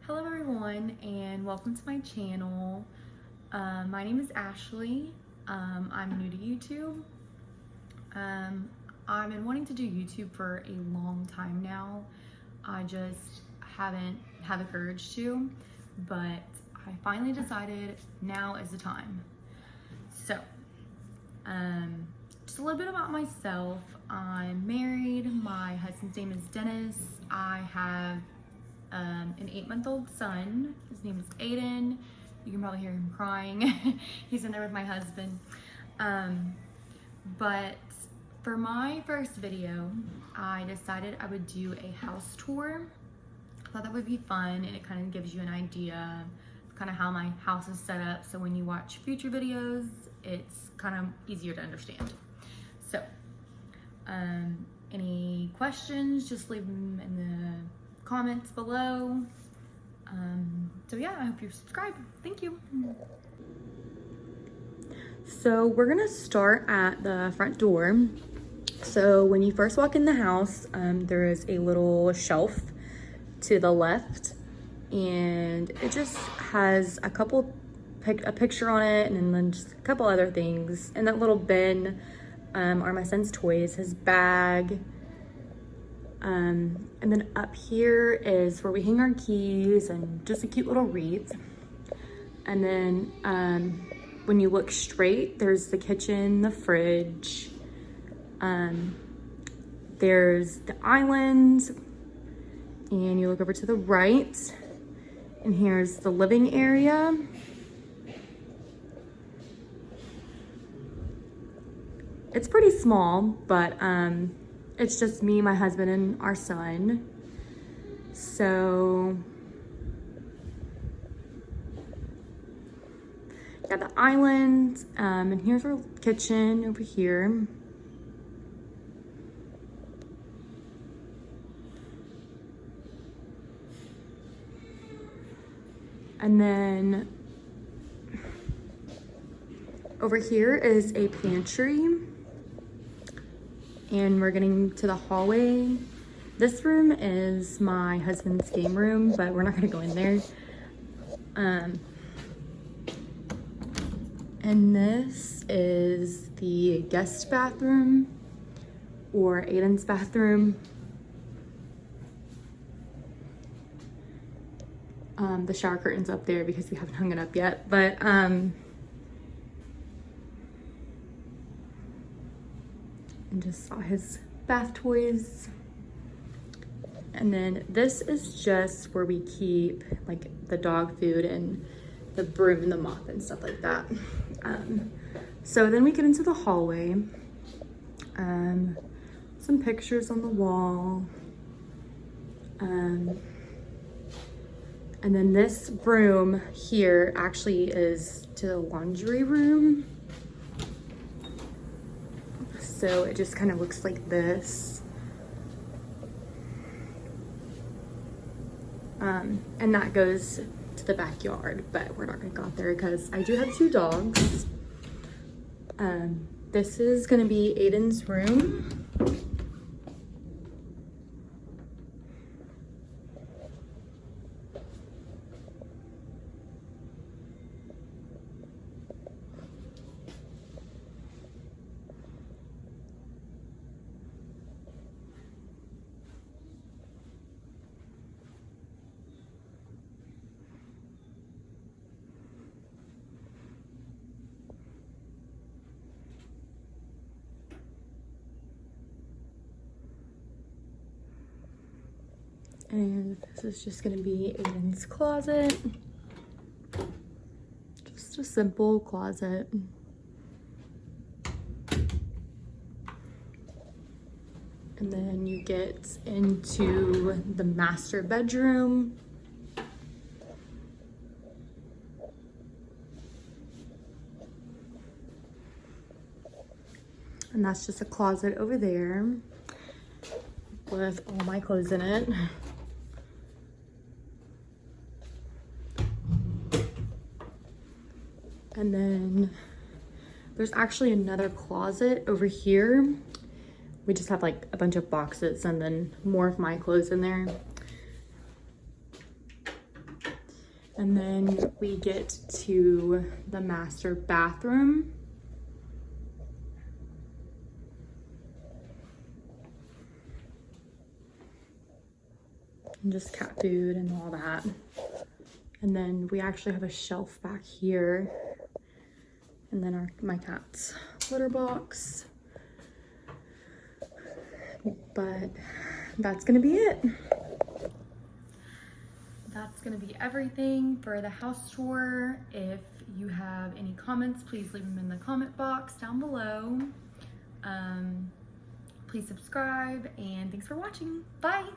Hello everyone and welcome to my channel. My name is Ashley. I'm new to YouTube. I've been wanting to do YouTube for a long time now. I just haven't had the courage to, but I finally decided now is the time. So, just a little bit about myself. I'm married. My husband's name is Dennis. I have an 8-month-old son. His name is Aiden. You can probably hear him crying. He's in there with my husband. But for my first video, I decided I would do a house tour. I thought that would be fun, and it kind of gives you an idea of kind of how my house is set up. So when you watch future videos, it's kind of easier to understand. So, any questions, just leave them in the comments below. So yeah, I hope you're subscribed. Thank you. So we're gonna start at the front door. So when you first walk in the house, there is a little shelf to the left, and it just has a picture on it, and then just a couple other things. And that little bin are my son's toys, his bag. And then up here is where we hang our keys and just a cute little wreath. And then when you look straight, there's the kitchen, the fridge. There's the island. And you look over to the right, and here's the living area. It's pretty small, but it's just me, my husband, and our son. So, got the island, and here's our kitchen over here. And then over here is a pantry. And we're getting to the hallway. This room is my husband's game room, but we're not gonna go in there. And this is the guest bathroom, or Aiden's bathroom. The shower curtain's up there because we haven't hung it up yet, but and just saw his bath toys. And then this is just where we keep like the dog food and the broom and the mop and stuff like that. So then we get into the hallway. Some pictures on the wall. And then this room here actually is to the laundry room. So it just kind of looks like this. And that goes to the backyard, but we're not gonna go out there because I do have 2 dogs. This is gonna be Aiden's room. And this is just gonna be Aiden's closet. Just a simple closet. And then you get into the master bedroom. And that's just a closet over there with all my clothes in it. And then there's actually another closet over here. We just have like a bunch of boxes and then more of my clothes in there. And then we get to the master bathroom. And just cat food and all that. And then we actually have a shelf back here. And then my cat's litter box. But that's gonna be it. That's gonna be everything for the house tour. If you have any comments, please leave them in the comment box down below. Please subscribe, and thanks for watching. Bye.